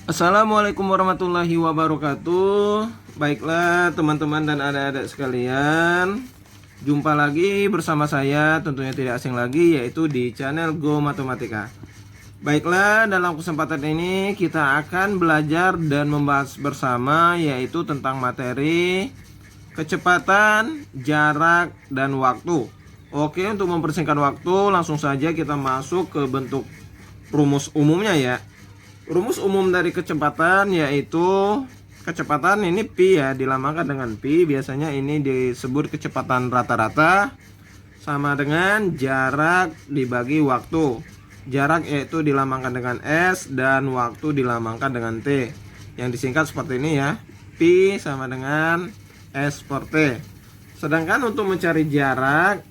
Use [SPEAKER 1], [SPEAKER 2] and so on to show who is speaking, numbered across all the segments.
[SPEAKER 1] Assalamualaikum warahmatullahi wabarakatuh. Baiklah teman-teman dan adik-adik sekalian, jumpa lagi bersama saya, tentunya tidak asing lagi, yaitu di channel Go Matematika. Baiklah, dalam kesempatan ini kita akan belajar dan membahas bersama, yaitu tentang materi kecepatan, jarak, dan waktu. Oke, untuk mempersingkat waktu, langsung saja kita masuk ke bentuk rumus umumnya ya. Rumus umum dari kecepatan yaitu kecepatan ini pi ya, dilambangkan dengan pi. Biasanya ini disebut kecepatan rata-rata sama dengan jarak dibagi waktu. Jarak yaitu dilambangkan dengan S dan waktu dilambangkan dengan T. Yang disingkat seperti ini ya. Pi sama dengan S per T. Sedangkan untuk mencari jarak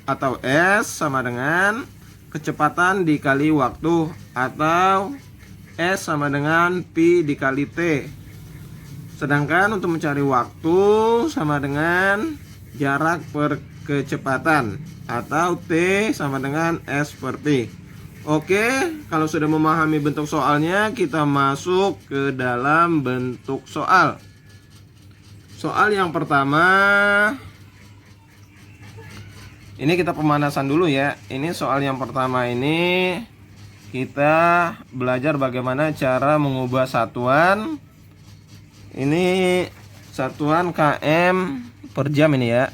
[SPEAKER 1] atau S sama dengan kecepatan dikali waktu, atau S sama dengan pi dikali T. Sedangkan untuk mencari waktu sama dengan jarak per kecepatan, atau T sama dengan S per pi. Oke, kalau sudah memahami bentuk soalnya, kita masuk ke dalam bentuk soal. Soal yang pertama, ini kita pemanasan dulu ya. Ini soal yang pertama ini kita belajar bagaimana cara mengubah satuan. Ini satuan km per jam ini ya,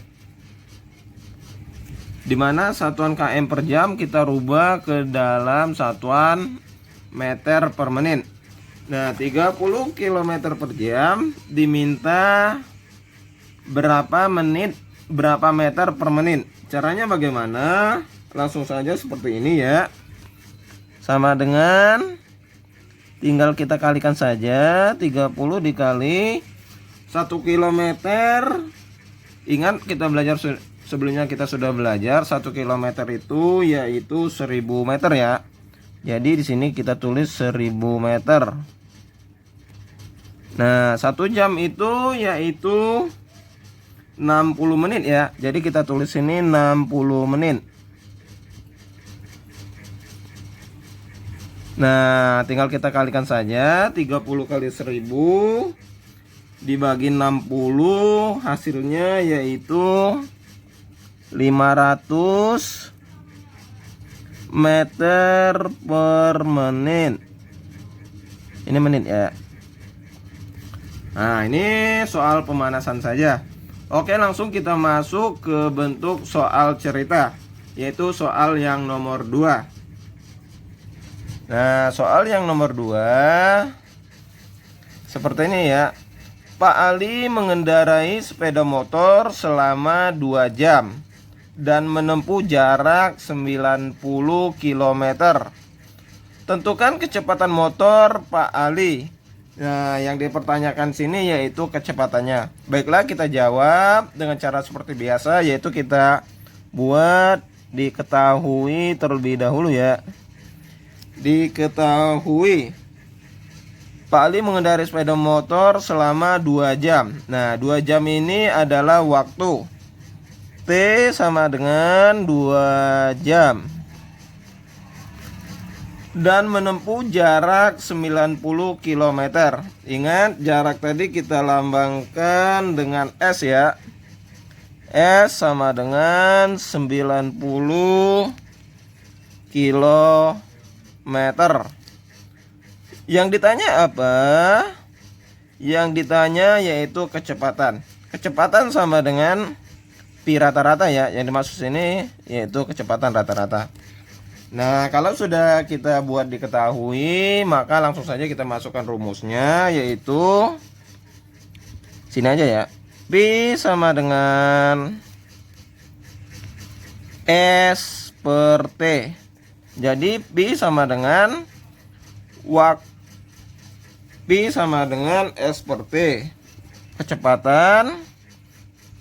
[SPEAKER 1] dimana satuan km per jam kita rubah ke dalam satuan meter per menit. Nah, 30 km per jam diminta berapa menit, berapa meter per menit. Caranya bagaimana? Langsung saja seperti ini ya. Sama dengan, tinggal kita kalikan saja 30 dikali 1 km. Ingat kita belajar sebelumnya, kita sudah belajar 1 km itu yaitu 1000 meter ya. Jadi di sini kita tulis 1000 meter. Nah, 1 jam itu yaitu 60 menit ya. Jadi kita tulis ini 60 menit. Nah, tinggal kita kalikan saja 30 kali 1000 dibagi 60, hasilnya yaitu 500 meter per menit. Ini menit ya. Nah, ini soal pemanasan saja. Oke, langsung kita masuk ke bentuk soal cerita, yaitu soal yang nomor 2. Nah, soal yang nomor 2 seperti ini ya. Pak Ali mengendarai sepeda motor selama 2 jam dan menempuh jarak 90 km. Tentukan kecepatan motor Pak Ali. Nah, yang dipertanyakan sini yaitu kecepatannya. Baiklah, kita jawab dengan cara seperti biasa, yaitu kita buat diketahui terlebih dahulu ya. Diketahui Pak Ali mengendarai sepeda motor selama 2 jam. Nah, 2 jam ini adalah waktu. T sama dengan 2 jam. Dan menempuh jarak 90 km. Ingat, jarak tadi kita lambangkan dengan S ya. S sama dengan 90 km. Yang ditanya apa? Yang ditanya yaitu kecepatan. Kecepatan sama dengan pi rata-rata ya. Yang dimaksud sini yaitu kecepatan rata-rata. Nah, kalau sudah kita buat diketahui, maka langsung saja kita masukkan rumusnya, yaitu sini aja ya. Pi sama dengan S per T. Jadi pi sama dengan pi sama dengan S per T. Kecepatan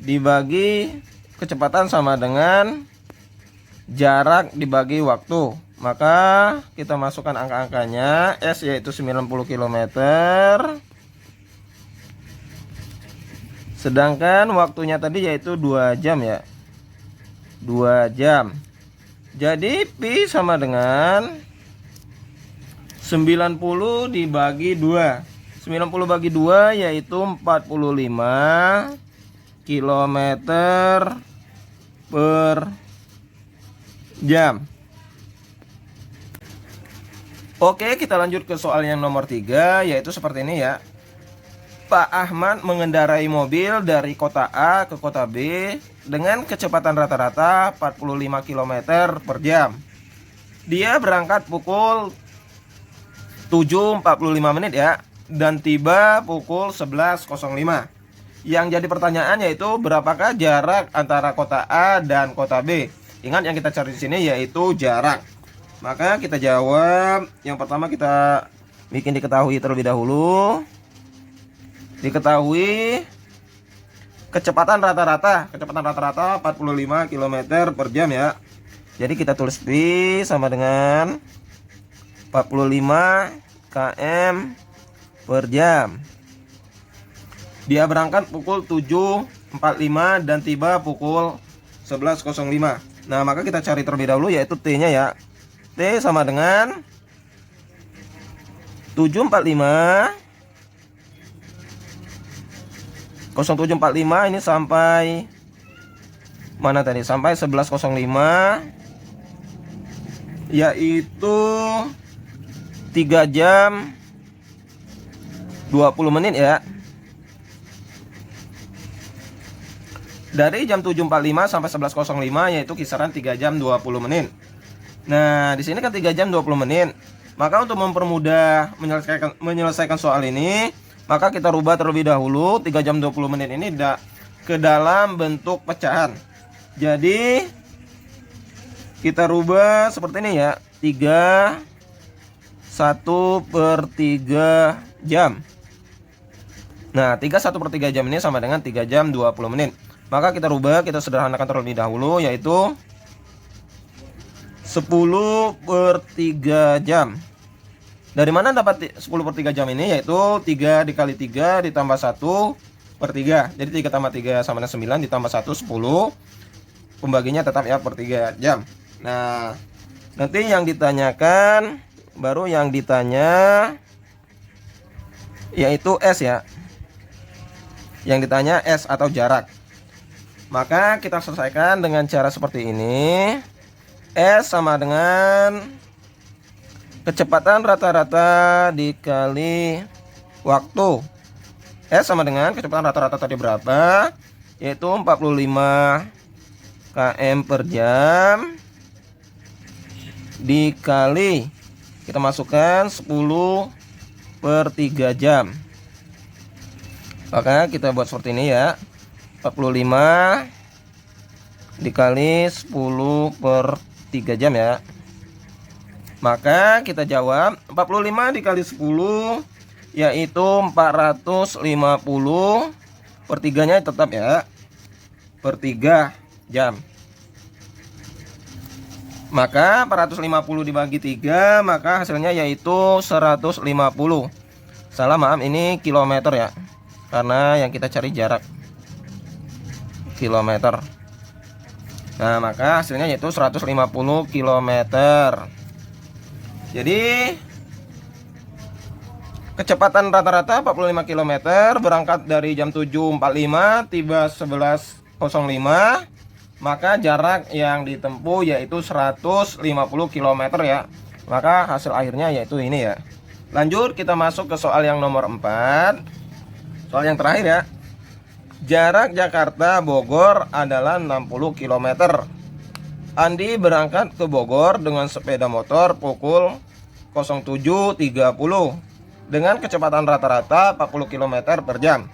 [SPEAKER 1] dibagi kecepatan sama dengan jarak dibagi waktu. Maka kita masukkan angka-angkanya. S yaitu 90 km. Sedangkan waktunya tadi yaitu 2 jam ya. 2 jam. Jadi pi sama dengan 90 dibagi 2. 90 bagi 2 yaitu 45 kilometer per jam. Oke, kita lanjut ke soal yang nomor 3, yaitu seperti ini ya. Pak Ahmad mengendarai mobil dari kota A ke kota B dengan kecepatan rata-rata 45 km per jam. Dia berangkat pukul 7.45 menit ya, dan tiba pukul 11.05. Yang jadi pertanyaan yaitu berapakah jarak antara kota A dan kota B? Ingat yang kita cari di sini yaitu jarak. Maka kita jawab. Yang pertama kita bikin diketahui terlebih dahulu. Diketahui kecepatan rata-rata 45 km per jam ya. Jadi kita tulis V sama dengan 45 km per jam. Dia berangkat pukul 7.45 dan tiba pukul 11.05. Nah, maka kita cari terlebih dahulu yaitu T-nya ya. T sama dengan 745 0745 ini sampai mana tadi? Sampai 11.05, yaitu 3 jam 20 menit ya. Dari jam 7.45 sampai 11.05 yaitu kisaran 3 jam 20 menit. Nah, di sini kan 3 jam 20 menit. Maka untuk mempermudah menyelesaikan soal ini, maka kita rubah terlebih dahulu 3 jam 20 menit ini ke dalam bentuk pecahan. Jadi kita rubah seperti ini ya. 3 1/3 jam. Nah, 3 1/3 jam ini sama dengan 3 jam 20 menit. Maka kita rubah, kita sederhanakan terlebih dahulu yaitu 10/3 jam. Dari mana dapat 10/3 jam ini? Yaitu 3 dikali 3 ditambah 1/3. Jadi 3 tambah 3 sama dengan 9 ditambah 1 10. Pembaginya tetap ya per 3 jam. Nah, nanti yang ditanyakan, baru yang ditanya yaitu S ya. Yang ditanya S atau jarak. Maka kita selesaikan dengan cara seperti ini. S sama dengan kecepatan rata-rata dikali waktu. S sama dengan kecepatan rata-rata tadi berapa? Yaitu 45 km per jam dikali, kita masukkan 10/3 jam. Maka kita buat seperti ini ya. 45 dikali 10/3 jam ya. Maka kita jawab 45 dikali 10 yaitu 450. Per 3-nya tetap ya, per 3 jam. Maka 450 dibagi 3, maka hasilnya yaitu 150. Salah, maaf, ini kilometer ya. Karena yang kita cari jarak kilometer. Nah, maka hasilnya yaitu 150 km. Jadi kecepatan rata-rata 45 km, berangkat dari jam 7.45, tiba 11.05. Maka jarak yang ditempuh yaitu 150 km ya. Maka hasil akhirnya yaitu ini ya. Lanjut kita masuk ke soal yang nomor 4. Soal yang terakhir ya. Jarak Jakarta Bogor adalah 60 km. Andi berangkat ke Bogor dengan sepeda motor pukul 07.30 dengan kecepatan rata-rata 40 km per jam.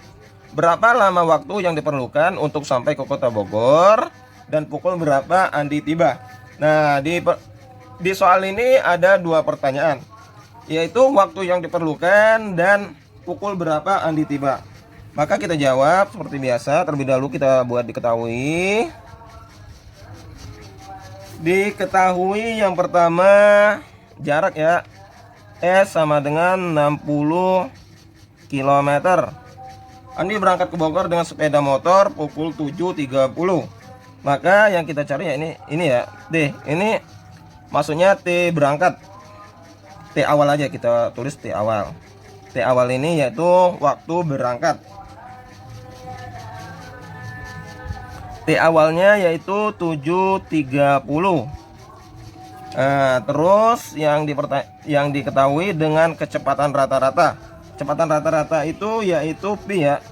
[SPEAKER 1] Berapa lama waktu yang diperlukan untuk sampai ke kota Bogor dan pukul berapa Andi tiba? Nah, di soal ini ada 2 pertanyaan, yaitu waktu yang diperlukan dan pukul berapa Andi tiba. Maka kita jawab seperti biasa. Terlebih dahulu kita buat diketahui. Diketahui yang pertama jarak ya. S sama dengan 60 km. Andi berangkat ke Bogor dengan sepeda motor pukul 7.30. Maka yang kita cari ya ini ya, D. Ini maksudnya T berangkat. T awal aja, kita tulis T awal. T awal ini yaitu waktu berangkat. T awalnya yaitu 7.30. Terus yang diketahui dengan kecepatan rata-rata. Kecepatan rata-rata itu yaitu pi ya.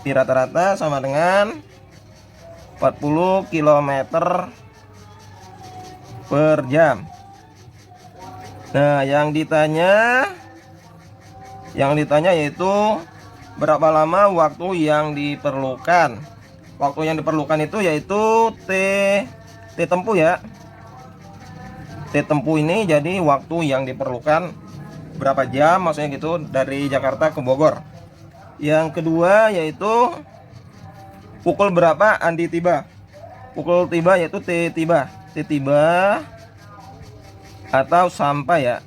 [SPEAKER 1] Pi rata-rata sama dengan 40 km per jam. Nah, yang ditanya yaitu berapa lama waktu yang diperlukan. Waktu yang diperlukan itu yaitu T tempuh ya. T tempuh ini jadi waktu yang diperlukan berapa jam, maksudnya gitu, dari Jakarta ke Bogor. Yang kedua yaitu pukul berapa Andi tiba. Pukul tiba yaitu T tiba. T tiba atau sampai ya.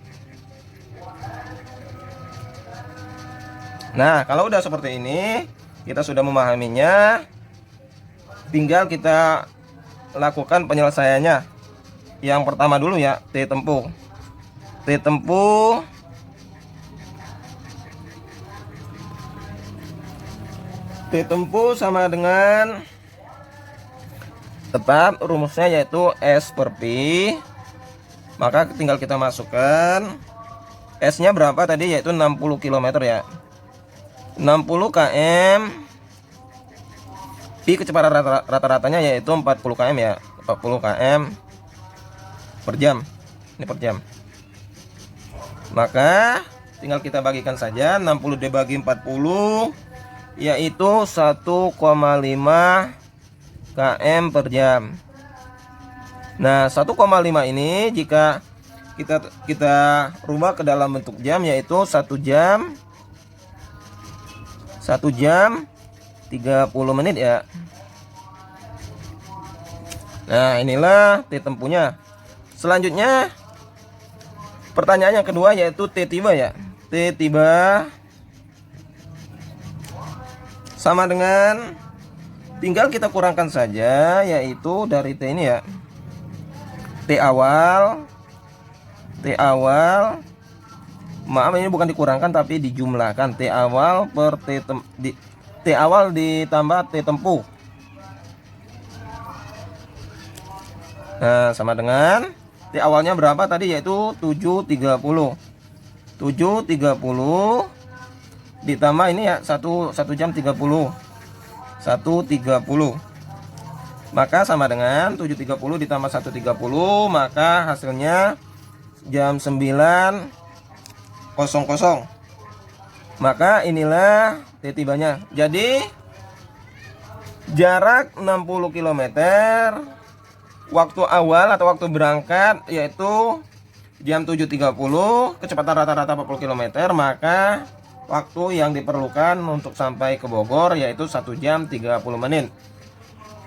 [SPEAKER 1] Nah, kalau udah seperti ini, kita sudah memahaminya, tinggal kita lakukan penyelesaiannya. Yang pertama dulu ya, T tempuh. T tempuh sama dengan, tepat rumusnya yaitu S per P. Maka tinggal kita masukkan S nya berapa tadi, yaitu 60 km ya. 60 km. Pi kecepatan rata-ratanya yaitu 40 km ya. 40 km per jam. Ini per jam. Maka tinggal kita bagikan saja, 60 dibagi 40 yaitu 1,5 km per jam. Nah, 1,5 ini jika kita rubah ke dalam bentuk jam yaitu 1 jam 30 menit ya. Nah, inilah T tempuhnya. Selanjutnya pertanyaan yang kedua yaitu T tiba ya. T tiba sama dengan, tinggal kita kurangkan saja yaitu dari T ini ya. T awal, maaf ini bukan dikurangkan tapi dijumlahkan. T awal per T awal ditambah T tempuh. Nah, sama dengan T awalnya berapa tadi, yaitu 7.30. 7.30 ditambah ini ya 1 jam 30. 1.30. Maka sama dengan 7.30 ditambah 1.30, maka hasilnya jam 9.00. Maka inilah T tibanya. Jadi jarak 60 km, waktu awal atau waktu berangkat yaitu jam 7.30, kecepatan rata-rata 40 km, maka waktu yang diperlukan untuk sampai ke Bogor yaitu 1 jam 30 menit.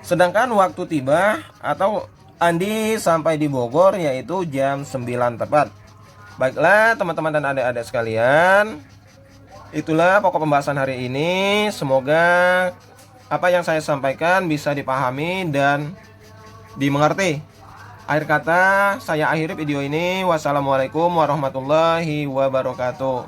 [SPEAKER 1] Sedangkan waktu tiba atau Andi sampai di Bogor yaitu jam 9 tepat. Baiklah teman-teman dan adik-adik sekalian, itulah pokok pembahasan hari ini. Semoga apa yang saya sampaikan bisa dipahami dan dimengerti. Akhir kata saya akhiri video ini. Wassalamualaikum warahmatullahi wabarakatuh.